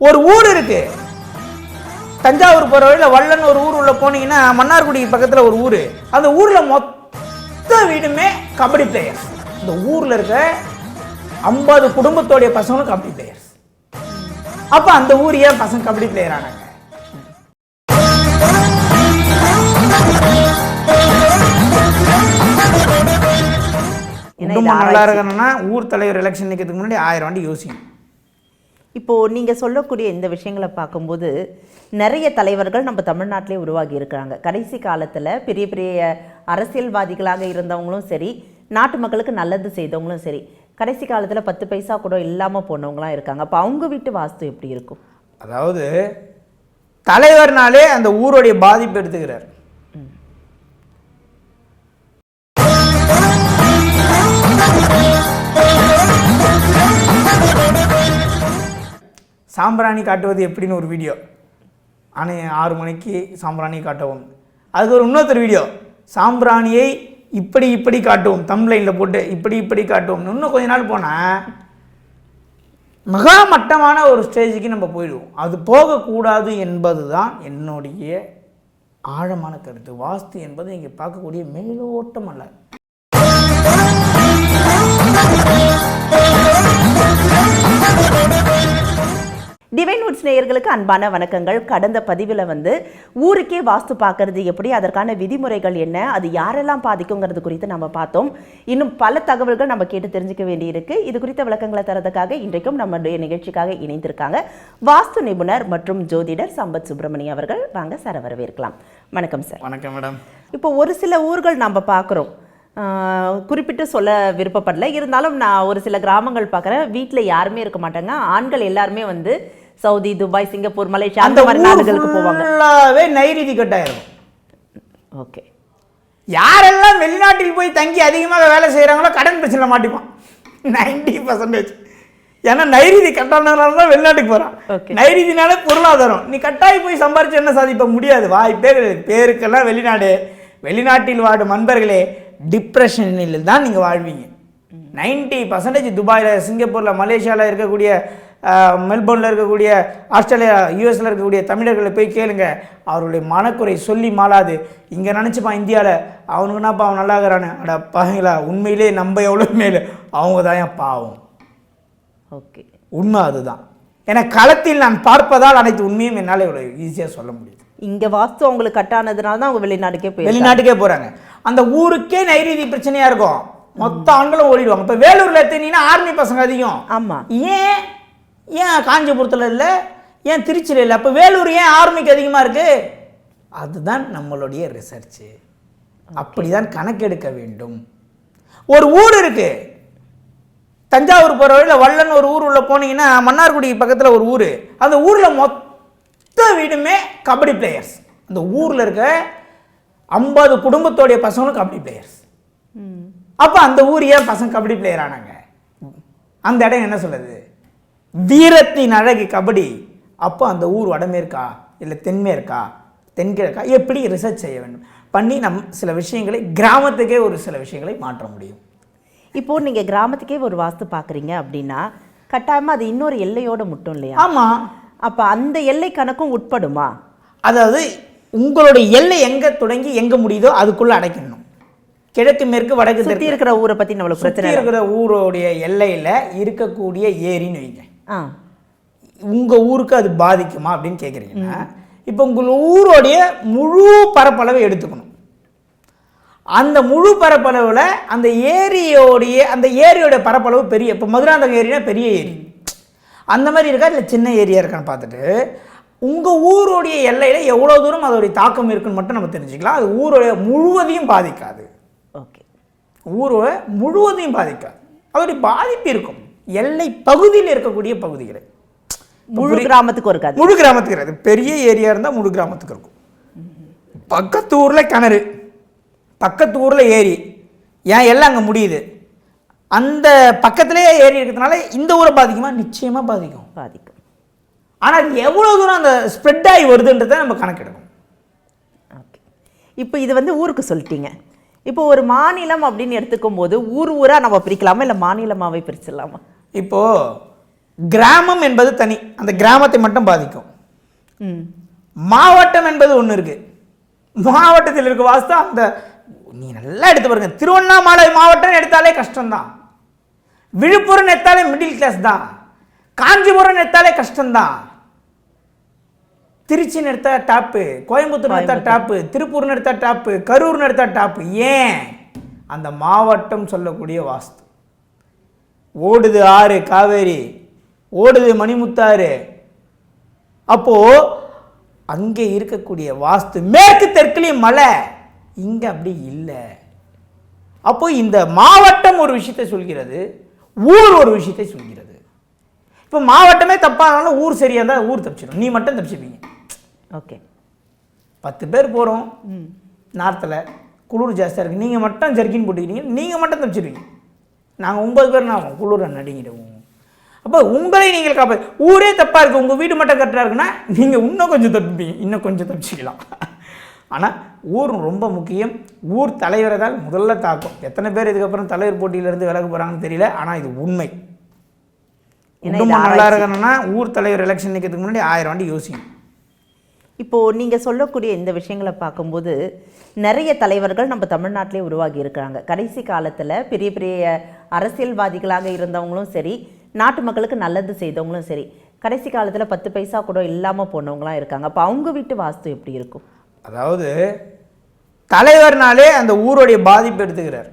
ஒரு ஊர் இருக்கு, தஞ்சாவூர் போகிற வழியில் வல்லன் ஒரு ஊர் உள்ள போனீங்கன்னா மன்னார்குடி பக்கத்தில் ஒரு ஊர். அந்த ஊரில் மொத்த வீடுமே கபடி பிளேயர்ஸ். இந்த ஊரில் இருக்க 50 குடும்பத்தோடைய பசங்களும் கபடி பிளேயர்ஸ். அப்போ அந்த ஊர் ஏன் பசங்க கபடி பிளேயர் ஆனாங்க? குடும்பம் நல்லா இருக்கணும்னா ஊர் தலைவர் எலெக்ஷன் நிற்கிறதுக்கு முன்னாடி 1000 வாட்டி யோசிக்கணும். இப்போது நீங்கள் சொல்லக்கூடிய இந்த விஷயங்களை பார்க்கும்போது நிறைய தலைவர்கள் நம்ம தமிழ்நாட்டிலே உருவாகி இருக்கிறாங்க. கடைசி காலத்தில் பெரிய பெரிய அரசியல்வாதிகளாக இருந்தவங்களும் சரி, நாட்டு மக்களுக்கு நல்லது செய்தவங்களும் சரி, கடைசி காலத்தில் 10 பைசா கூட இல்லாமல் போனவங்களாம் இருக்காங்க. அப்போ அவங்க வீட்டு வாஸ்து எப்படி இருக்கும்? அதாவது தலைவர்னாலே அந்த ஊருடைய பாதிப்பு எடுத்துக்கிறார். சாம்பிராணி காட்டுவது எப்படின்னு ஒரு வீடியோ, ஆனால் 6 மணிக்கு சாம்பிராணி காட்டவும். அதுக்கு ஒரு இன்னொருத்தர் வீடியோ, சாம்பிராணியை இப்படி இப்படி காட்டுவோம், தம்ப்லைனில் போட்டு இப்படி காட்டுவோம். இன்னும் கொஞ்ச நாள் போனால் மகா மட்டமான ஒரு ஸ்டேஜுக்கு நம்ம போயிடுவோம். அது போகக்கூடாது என்பது தான் என்னுடைய ஆழமான கருத்து. வாஸ்து என்பது இங்கே பார்க்கக்கூடிய மேலோட்டம் அல்ல. டிவைன் வுட்ஸ் நேயர்களுக்கு அன்பான வணக்கங்கள். கடந்த பதிவில் ஊருக்கே வாஸ்து பார்க்கறது எப்படி, அதற்கான விதிமுறைகள் என்ன, அது யாரெல்லாம் பாதிக்குங்கிறது குறித்து நம்ம பார்த்தோம். இன்னும் பல தகவல்கள் நம்ம கேட்டு தெரிஞ்சுக்க வேண்டியிருக்கு. இது குறித்த விளக்கங்களை தரதுக்காக இன்றைக்கும் நம்முடைய நிகழ்ச்சிக்காக இணைந்திருக்காங்க வாஸ்து நிபுணர் மற்றும் ஜோதிடர் சம்பத் சுப்பிரமணியம் அவர்கள். வாங்க சார், வரவேற்கலாம். வணக்கம் சார். வணக்கம் மேடம். இப்போ ஒரு சில ஊர்கள் நம்ம பார்க்குறோம், குறிப்பிட்டு சொல்ல விருப்பப்படல, இருந்தாலும் நான் ஒரு சில கிராமங்கள் பார்க்குறேன், வீட்டில் யாருமே இருக்க மாட்டாங்க, ஆண்கள் எல்லாருமே சவுதி, துபாய், சிங்கப்பூர், மலேசியா அந்த மாதிரி நாடுகளுக்கு போவாங்க. நைரீதி கட்டாயிரும். ஓகே, யாரெல்லாம் வெளிநாட்டில் போய் தங்கி அதிகமாக வேலை செய்கிறாங்களோ கடன் பிரச்சனை மாட்டிப்பான் 90%. ஏன்னா நைரீதி கட்டானதுனால தான் வெளிநாட்டுக்கு போகிறான். நைரீதினால பொருளாதாரம். நீ கட்டாயி போய் சம்பாரிச்சு என்ன சாதிப்ப முடியாது, வாய்ப்பே கிடையாது. பேருக்கெல்லாம் வெளிநாடு. வெளிநாட்டில் வாடும் நண்பர்களே, டிப்ரெஷனில் தான் நீங்கள் வாழ்வீங்க. 90% துபாயில், சிங்கப்பூரில், மலேசியாவில் இருக்கக்கூடிய, மெல்போர்னில் இருக்கக்கூடிய, ஆஸ்திரேலியா, யூஎஸில் இருக்கக்கூடிய தமிழர்களை போய் கேளுங்க. அவருடைய மனக்குறை சொல்லி மாளாது. இங்கே நினச்சிப்பான் இந்தியாவில் அவனுக்கு என்னப்பா அவன் நல்லா இருக்கிறானு. அட பாங்களா, உண்மையிலே நம்ம எவ்வளோ மேலே, அவங்க தான் என் பாவம். ஓகே, உண்மை அதுதான். ஏன்னா களத்தில் நான் பார்ப்பதால் அனைத்து உண்மையும் என்னால் இவ்வளோ ஈஸியாக சொல்ல முடியுது. இங்கே வாஸ்து அவங்களுக்கு கட்டானதுனால தான் அவங்க வெளிநாட்டுக்கே போகிறாங்க. அந்த ஊருக்கே நைரீதி பிரச்சனையாக இருக்கும். மொத்த ஆண்களும் ஓடிடுவாங்க. இப்போ வேலூரில் எடுத்தீங்கன்னா ஆர்மி பசங்க அதிகம். ஆமாம். ஏன் காஞ்சிபுரத்தில் இல்லை, ஏன் திருச்சியில் இல்லை? அப்போ வேலூர் ஏன் ஆர்மிக்கு அதிகமாக இருக்குது? அதுதான் நம்மளுடைய ரிசர்ச்சு. அப்படி தான் கணக்கெடுக்க வேண்டும். ஒரு ஊர் இருக்குது, தஞ்சாவூர் போகிற வழியில் வல்லன் ஒரு ஊர் உள்ள போனீங்கன்னா மன்னார்குடி பக்கத்தில் ஒரு ஊர். அந்த ஊரில் மொத்த வீடுமே கபடி பிளேயர்ஸ். அந்த ஊரில் இருக்க 50 குடும்பத்தோடைய பசங்களும் கபடி பிளேயர்ஸ். அப்போ அந்த ஊர் ஏன் பசங்க கபடி பிளேயர் ஆனாங்க? அந்த இடம் என்ன சொல்லுது? வீரத்தின் அழகு கபடி. அப்போ அந்த ஊர் வடமேற்கா இல்லை தென்மேற்கா தென்கிழக்கா, எப்படி ரிசர்ச் செய்ய வேண்டும் பண்ணி சில விஷயங்களை, கிராமத்துக்கே ஒரு சில விஷயங்களை மாற்ற முடியும். இப்போது நீங்கள் கிராமத்துக்கே ஒரு வாஸ்து பார்க்குறீங்க அப்படின்னா கட்டாயமாக அது இன்னொரு எல்லையோடு முட்டும் இல்லையா? ஆமாம். அப்போ அந்த எல்லை கணக்கும் உட்படுமா? அதாவது உங்களுடைய எல்லை எங்கே தொடங்கி எங்கே முடியுதோ அதுக்குள்ளே அடைக்கணும். கிழக்கு மேற்கு வடக்கு சுற்றி இருக்கிற ஊரை பற்றி நம்மளுக்கு பிரச்சனை. இருக்கிற ஊருடைய எல்லையில் இருக்கக்கூடிய ஏரின்னு வைங்க. உங்கள் ஊருக்கு அது பாதிக்குமா அப்படின்னு கேட்குறீங்கன்னா, இப்போ உங்கள் ஊருடைய முழு பரப்பளவை எடுத்துக்கணும். அந்த முழு பரப்பளவில் அந்த ஏரியோடைய பரப்பளவு பெரிய, இப்போ மதுராந்தகம் ஏரினா பெரிய ஏரி, அந்த மாதிரி இருக்கா இல்லை சின்ன ஏரியா இருக்கான்னு பார்த்துட்டு உங்கள் ஊருடைய எல்லையில் எவ்வளோ தூரம் அதோடைய தாக்கம் இருக்குன்னு மட்டும் நம்ம தெரிஞ்சுக்கலாம். அது ஊருடைய முழுவதையும் பாதிக்காது. ஓகே, ஊரை முழுவதையும் பாதிக்காது. அதோடைய பாதிப்பு இருக்கும் எல்லை பகுதியில் இருக்கக்கூடிய பகுதிகளை. முழு கிராமத்துக்கு இருக்காது. முழு கிராமத்துக்கு இருக்காது. பெரிய ஏரியா இருந்தால் முழு கிராமத்துக்கு இருக்கும். பக்கத்து ஊரில் கிணறு, பக்கத்து ஊரில் ஏரி, ஏன் எல்லாம் அங்கே முடியுது. அந்த பக்கத்துலேயே ஏரி இருக்கிறதுனால இந்த ஊரை பாதிக்குமா? நிச்சயமாக பாதிக்கும். ஆனால் அது எவ்வளோ தூரம் அந்த ஸ்ப்ரெட் ஆகி வருதுன்றதை நம்ம கணக்கெடுக்கணும். ஓகே, இப்போ இது ஊருக்கு சொல்லிட்டீங்க. இப்போ ஒரு மாநிலம் அப்படின்னு எடுத்துக்கும் போது ஊராக நம்ம பிரிக்கலாமா இல்லை மாநிலமாகவே பிரிச்சிடலாமா? இப்போது கிராமம் என்பது தனி, அந்த கிராமத்தை மட்டும் பாதிக்கும். ம். மாவட்டம் என்பது ஒன்று இருக்கு. மாவட்டத்தில் இருக்க வாஸ்து அந்த நீ நல்லா எடுத்து பாருங்க. திருவண்ணாமலை மாவட்டம் எடுத்தாலே கஷ்டம்தான், விழுப்புரம் எடுத்தாலே மிடில் கிளாஸ் தான், காஞ்சிபுரம் எடுத்தாலே கஷ்டம்தான், திருச்சி எடுத்தா டாப்பு, கோயம்புத்தூர் எடுத்தா டாப்பு, திருப்பூர் எடுத்தா டாப்பு, கரூர் எடுத்தா டாப்பு. ஏன்? அந்த மாவட்டம் சொல்லக்கூடிய வாஸ்து. ஓடுது ஆறு காவேரி, ஓடுது மணிமுத்தாறு. அப்போ அங்கே இருக்கக்கூடிய வாஸ்து மேற்கு தெற்குலையும் மலை, இங்க அப்படி இல்லை. அப்போ இந்த மாவட்டம் ஒரு விஷயத்தை சொல்கிறது, ஊர் ஒரு விஷயத்தை சொல்கிறது. இப்போ மாவட்டமே தப்பானாலும் ஊர் சரியா இருந்தால் ஊர் தப்பிச்சிடும், நீ மட்டும் தப்பிச்சிருவீங்க. ஓகே, 10 பேர் போகிறோம் நார்த்தில், குளிர் ஜாஸ்தியாக இருக்குது, நீங்கள் மட்டும் ஜர்க்கின் போட்டுக்கிறீங்க, நீங்கள் மட்டும் தப்பிச்சிருவீங்க. நாங்கள் 9 பேர் நான் குளிர நடிங்கிடுவோம். அப்போ உங்களை நீங்கள் காப்பா, ஊரே தப்பாக இருக்குது, உங்கள் வீடு மட்டும் கரெக்டாக இருக்குன்னா நீங்கள் இன்னும் கொஞ்சம் தப்பிப்பீங்க, இன்னும் கொஞ்சம் தப்பிச்சிக்கலாம். ஆனால் ஊர் ரொம்ப முக்கியம். ஊர் தலைவரை தான் முதல்ல தாக்கும். எத்தனை பேர் இதுக்கப்புறம் தலைவர் போட்டியிலேருந்து விலக போகிறாங்கன்னு தெரியல, ஆனால் இது உண்மை. குடும்பம் நல்லா இருக்கணும்னா ஊர் தலைவர் எலெக்ஷன் நிற்கிறதுக்கு முன்னாடி 1000 வாட்டி யோசிக்கணும். இப்போ நீங்க சொல்லக்கூடிய இந்த விஷயங்களை பார்க்கும்போது நிறைய தலைவர்கள் நம்ம தமிழ்நாட்டிலே உருவாகி இருக்காங்க. கடைசி காலத்துல பெரிய பெரிய அரசியல்வாதிகளாக இருந்தவங்களும் சரி, நாட்டு மக்களுக்கு நல்லது செய்தவங்களும் சரி, கடைசி காலத்துல 10 பைசா கூட இல்லாம போனவங்களாம் இருக்காங்க. அப்போ அவங்க வீட்டு வாஸ்து எப்படி இருக்கும்? அதாவது தலைவர்னாலே அந்த ஊருடைய பாதிப்பு எடுத்துக்கிறார்.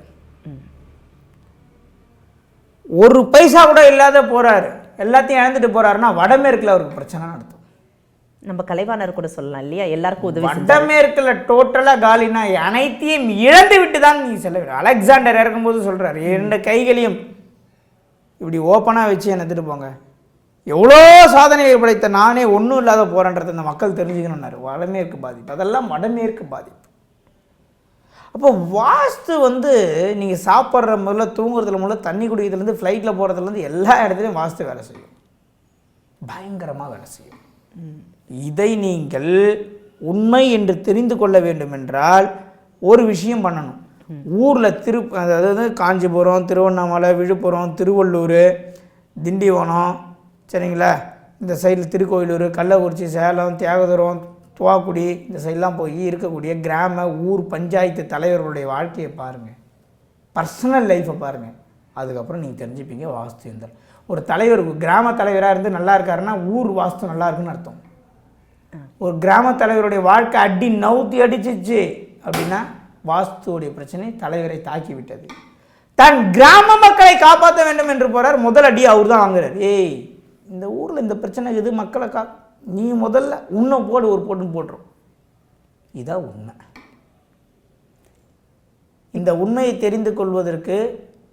1 பைசா கூட இல்லாத போறாரு, எல்லாத்தையும் இழந்துட்டு போறாருன்னா வடமேற்குல அவருக்கு பிரச்சனை நடத்தும். நம்ம கலைவாணர் கூட சொல்லலாம் இல்லையா, எல்லாருக்கும் உதவி. வடமேற்குல டோட்டலா காலினா அனைத்தையும் இழந்து விட்டு தான் நீ செல்ல. அலெக்சாண்டர் இறக்கும்போது சொல்றாரு, 2 கைகளையும் இப்படி ஓப்பனா வச்சு எடுத்துட்டு போங்க, எவ்வளோ சாதனைகள் படைத்த நானே ஒன்றும் இல்லாத போறேன்றதை இந்த மக்கள் தெரிஞ்சுக்கணும்னாரு. வடமேற்கு பாதிப்பு, அதெல்லாம் வடமேற்கு பாதிப்பு. அப்போ வாஸ்து நீங்கள் சாப்பிட்ற முதல்ல, தூங்குறதுல முதல்ல, தண்ணி குடிக்கிறதுலேருந்து, ஃப்ளைட்டில் போகிறதுலேருந்து எல்லா இடத்துலையும் வாஸ்து வேலை செய்யும், பயங்கரமாக வேலை செய்யும். இதை நீங்கள் உண்மை என்று தெரிந்து கொள்ள வேண்டும் என்றால் ஒரு விஷயம் பண்ணணும். ஊரில் அதாவது காஞ்சிபுரம், திருவண்ணாமலை, விழுப்புரம், திருவள்ளூர், திண்டிவனம், சரிங்களா, இந்த சைடில் திருக்கோயிலூர், கள்ளக்குறிச்சி, சேலம், தியாகதுரம், துவாக்குடி, இந்த சைடெலாம் போய் இருக்கக்கூடிய கிராம ஊர் பஞ்சாயத்து தலைவர்களுடைய வாழ்க்கையை பாருங்கள், பர்சனல் லைஃப்பை பாருங்கள். அதுக்கப்புறம் நீங்கள் தெரிஞ்சுப்பீங்க வாஸ்து எந்த. ஒரு தலைவர் கிராம தலைவராக இருந்து நல்லா இருக்காருன்னா ஊர் வாஸ்து நல்லா இருக்குன்னு அர்த்தம். ஒரு கிராம தலைவருடைய வாழ்க்கை அடி நவுத்தி அடிச்சிச்சு அப்படின்னா வாஸ்துவோடைய பிரச்சனை தலைவரை தாக்கி விட்டது. தன் கிராம மக்களை காப்பாற்ற வேண்டும் என்று போறார், முதல் அடி அவர் தான் வாங்குறார். ஏய், இந்த ஊரில் இந்த பிரச்சனை இது, மக்களை நீ முதல்ல உன்னை போடு, ஒரு போட்டுன்னு போட்டுரும். இதான் உண்மை. இந்த உண்மையை தெரிந்து கொள்வதற்கு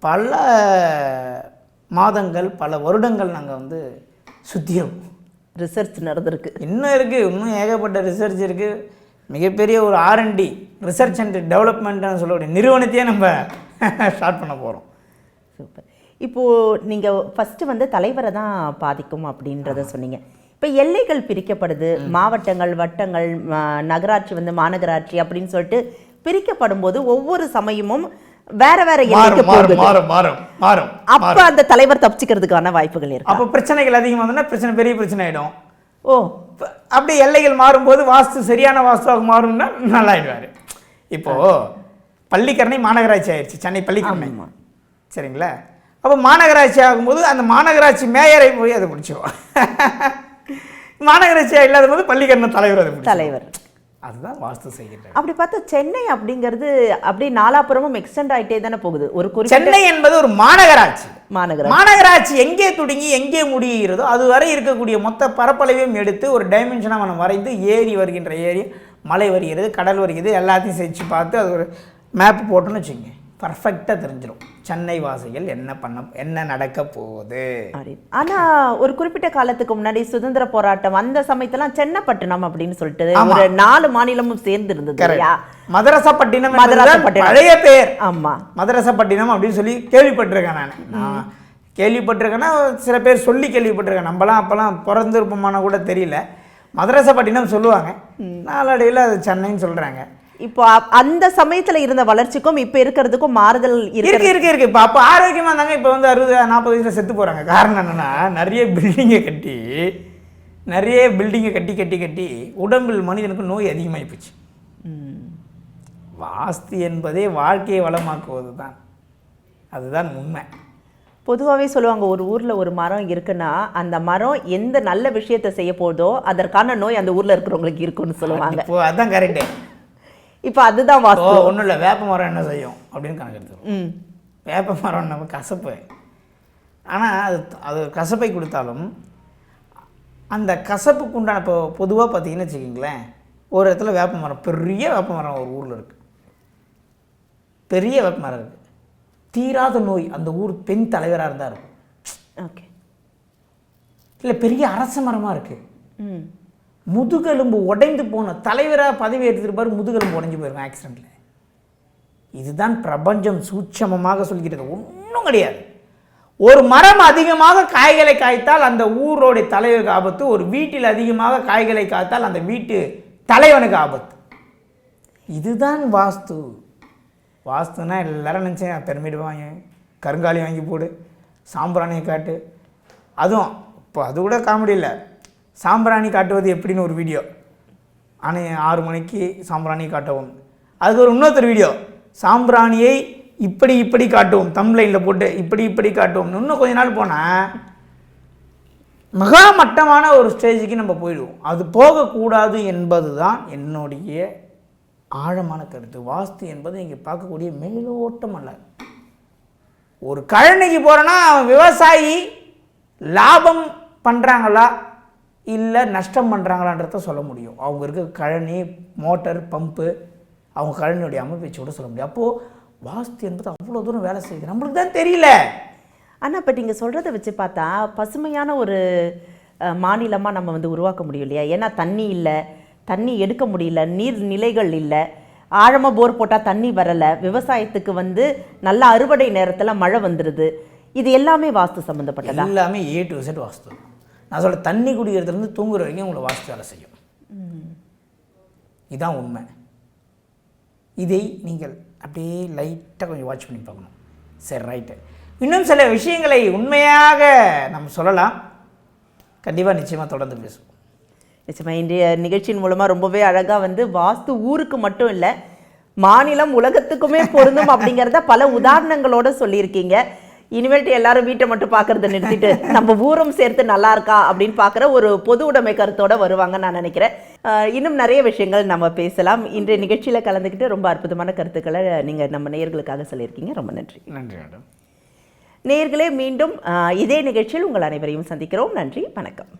பல மாதங்கள், பல வருடங்கள் நாங்கள் சுத்தியோம், ரிசர்ச் நடந்திருக்கு. இன்னும் இருக்குது, இன்னும் ஏகப்பட்ட ரிசர்ச் இருக்குது. மிகப்பெரிய ஒரு R&D, ரிசர்ச் அண்ட் டெவலப்மெண்ட்னு சொல்லக்கூடிய நிறுவனத்தையே நம்ம ஸ்டார்ட் பண்ண போகிறோம். சூப்பர். இப்போது நீங்கள் ஃபஸ்ட்டு தலைவரை தான் பாதிக்கும் அப்படின்றத சொன்னீங்க. இப்போ எல்லைகள் பிரிக்கப்படுது, மாவட்டங்கள், வட்டங்கள், நகராட்சி மாநகராட்சி அப்படின்னு சொல்லிட்டு பிரிக்கப்படும் போது ஒவ்வொரு சமயமும் வேற வேற எல்லைக்கு போகுது. அப்ப அந்த தலைவர் தப்பிச்சுக்கிறதுக்கான வாய்ப்புகள் இருக்கு. அப்ப பிரச்சனைகள் அதிகமாக இருந்தா பிரச்சனை, பெரிய பிரச்சனை ஆயிடும். ஓ, அப்படி எல்லைகள் மாறும்போது வாஸ்து சரியான வாஸ்துவாக மாறும்னா நல்லாயிடுவாரு. இப்போ பள்ளிக்கரணை மாநகராட்சி ஆயிடுச்சு, சென்னை பள்ளிக்கரணை, சரிங்களா? அப்போ மாநகராட்சி ஆகும்போது அந்த மாநகராட்சி மேயரை போய் அதை முடிச்சுவோம். மாநகராட்சியாக இல்லாத போது பள்ளிக்கரணை தலைவர் அதை தலைவர். அதுதான் வாஸ்து செய்கிறது. அப்படி பார்த்தா சென்னை அப்படிங்கிறது அப்படி நாலாபுரமும் எக்ஸ்டெண்ட் ஆகிட்டே தானே போகுது. ஒரு சென்னை என்பது ஒரு மாநகராட்சி. மாநகராட்சி எங்கே தொடங்கி எங்கே முடிகிறதோ அது வரை இருக்கக்கூடிய மொத்த பரப்பளவையும் எடுத்து ஒரு டைமென்ஷனாக நம்ம வரைந்து, ஏரி வருகின்ற ஏரி, மலை வருகிறது, கடல் வருகிறது, எல்லாத்தையும் செஞ்சு பார்த்து அது ஒரு மேப் போட்டோன்னு வச்சுக்கோங்க, பர்ஃபெக்டாக தெரிஞ்சிடும் சென்னை வாசிகள் என்ன நடக்க போகுது. ஆனால் ஒரு குறிப்பிட்ட காலத்துக்கு முன்னாடி சுதந்திர போராட்டம் அந்த சமயத்தெல்லாம் சென்னப்பட்டினம் அப்படின்னு சொல்லிட்டு ஒரு 4 மாநிலமும் சேர்ந்து இருந்தது. மதரசப்பட்டினம் பழைய பேர். ஆமாம், மதரசப்பட்டினம் அப்படின்னு சொல்லி கேள்விப்பட்டிருக்கேன். நான் கேள்விப்பட்டிருக்கேன்னா சில பேர் சொல்லி கேள்விப்பட்டிருக்கேன். நம்மலாம் அப்போல்லாம் பிறந்திருப்போமான கூட தெரியல. மதரசப்பட்டினம் சொல்லுவாங்க, நாளடைவில் அது சென்னைன்னு சொல்கிறாங்க. இப்போ அந்த சமயத்துல இருந்த வளர்ச்சிக்கும் இப்ப இருக்கிறதுக்கும் மாறுதல் இருக்கு இப்போ அப்போ ஆரோக்கியமா இருந்தாங்க. இப்போ வந்து 60-40 வயசுல செத்து போறாங்க. காரணம் என்னன்னா நிறைய பில்டிங்கை கட்டி உடம்பில் மனிதனுக்கு நோய் அதிகமாகி போச்சு. வாஸ்து என்பதே வாழ்க்கையை வளமாக்குவது தான். அதுதான் உண்மை. பொதுவாகவே சொல்லுவாங்க, ஒரு ஊர்ல ஒரு மரம் இருக்குன்னா அந்த மரம் எந்த நல்ல விஷயத்தை செய்ய போதோ அதற்கான நோய் அந்த ஊர்ல இருக்கிறவங்களுக்கு இருக்குன்னு சொல்லுவாங்க. இப்போ அதான் கரெக்டு. இப்போ அதுதான் வாஸ்து. ஒன்றும் இல்லை, வேப்ப மரம் என்ன செய்யும் அப்படின்னு கணக்கு எடுத்துரும். வேப்ப மரம் நம்ம கசப்பு, ஆனால் அது கசப்பை கொடுத்தாலும் அந்த கசப்புக்கு உண்டான இப்போ பொதுவாக பார்த்தீங்கன்னு வச்சுக்கிங்களேன், ஒரு இடத்துல வேப்ப மரம், பெரிய வேப்ப மரம் ஒரு ஊரில் இருக்குது, பெரிய வேப்ப மரம் இருக்குது, தீராத நோய் அந்த ஊர் பெண் தலைவராக இருந்தால் இருக்கும். ஓகே. இல்லை பெரிய அரச மரமாக இருக்குது, முதுகெலும்பு உடைந்து போன தலைவராக பதவி எடுத்துருப்பார், முதுகெலும்பு உடைஞ்சு போயிருக்கும் ஆக்சிடெண்ட்டில். இதுதான் பிரபஞ்சம் சூட்சமமாக சொல்கிறது, ஒன்றும் கிடையாது. ஒரு மரம் அதிகமாக காய்களை காய்த்தால் அந்த ஊரோடைய தலைவருக்கு ஆபத்து, ஒரு வீட்டில் அதிகமாக காய்களை காய்த்தால் அந்த வீட்டு தலைவனுக்கு ஆபத்து. இதுதான் வாஸ்து. வாஸ்துனா எல்லாரும் நினச்சேன் பெருமிடுவாங்க, கருங்காலி வாங்கி போடு, சாம்பிராணியை காட்டு. அதுவும் இப்போ அது கூட காமெடி இல்லை, சாம்பிராணி காட்டுவது எப்படின்னு ஒரு வீடியோ, ஆனால் 6 மணிக்கு சாம்பிராணி காட்டவும். அதுக்கு ஒரு இன்னொருத்தர் வீடியோ, சாம்பிராணியை இப்படி காட்டுவோம், தம்ப்லைனில் போட்டு இப்படி காட்டுவோம். இன்னும் கொஞ்ச நாள் போனால் மகா மட்டமான ஒரு ஸ்டேஜுக்கு நம்ம போயிடுவோம். அது போகக்கூடாது என்பது தான் என்னுடைய ஆழமான கருத்து. வாஸ்து என்பது இங்கே பார்க்கக்கூடிய மேலோட்டம் அல்ல. ஒரு கழனிக்கு போகிறோன்னா அவன் விவசாயி லாபம் பண்ணுறாங்களா இல்லை நஷ்டம் பண்ணுறாங்களான்றத சொல்ல முடியும். அவங்க இருக்க கழனி, மோட்டர், பம்பு, அவங்க கழனியுடைய அமைப்பை கூட சொல்ல முடியும். அப்போது வாஸ்து என்பது அவ்வளோ தூரம் வேலை செய்யுது, நம்மளுக்கு தான் தெரியல. ஆனால் இப்போ நீங்கள் சொல்கிறத வச்சு பார்த்தா பசுமையான ஒரு மாநிலமாக நம்ம வந்து உருவாக்க முடியும் இல்லையா? ஏன்னா தண்ணி இல்லை, தண்ணி எடுக்க முடியல, நீர்நிலைகள் இல்லை, ஆழமாக போர் போட்டால் தண்ணி வரலை, விவசாயத்துக்கு வந்து நல்ல அறுவடை நேரத்தில் மழை வந்துடுது. இது எல்லாமே வாஸ்து சம்மந்தப்பட்டது, எல்லாமே A to Z வாஸ்து. நான் சொல்ல தண்ணி குடிக்கிறதுலேருந்து தூங்குற வரைக்கும் உங்களை வாஸ்து வேலை செய்யும். இதுதான் உண்மை. இதை நீங்கள் அப்படியே லைட்டாக கொஞ்சம் வாட்ச் பண்ணி பார்க்கணும். சரி, ரைட்டு. இன்னும் சில விஷயங்களை உண்மையாக நம்ம சொல்லலாம். கண்டிப்பாக நிச்சயமாக தொடர்ந்து பேசுவோம். நிச்சயமாக இன்றைய நிகழ்ச்சியின் மூலமாக ரொம்பவே அழகாக வந்து வாஸ்து ஊருக்கு மட்டும் இல்லை, மாநிலம் உலகத்துக்குமே பொருந்தும் அப்படிங்கிறத பல உதாரணங்களோடு சொல்லியிருக்கீங்க. இனிமேல்ட்டு எல்லாரும் வீட்டை மட்டும் பார்க்கறத நிறுத்திட்டு நம்ம ஊரும் சேர்த்து நல்லா இருக்கா அப்படின்னு பார்க்குற ஒரு பொது உடைமை கருத்தோடு வருவாங்கன்னு நான் நினைக்கிறேன். இன்னும் நிறைய விஷயங்கள் நம்ம பேசலாம். இன்றைய நிகழ்ச்சியில் கலந்துக்கிட்டு ரொம்ப அற்புதமான கருத்துக்களை நீங்கள் நம்ம நேயர்களுக்காக சொல்லியிருக்கீங்க. ரொம்ப நன்றி. நன்றி மேடம். நேயர்களே, மீண்டும் இதே நிகழ்ச்சியில் உங்கள் அனைவரையும் சந்திக்கிறோம். நன்றி, வணக்கம்.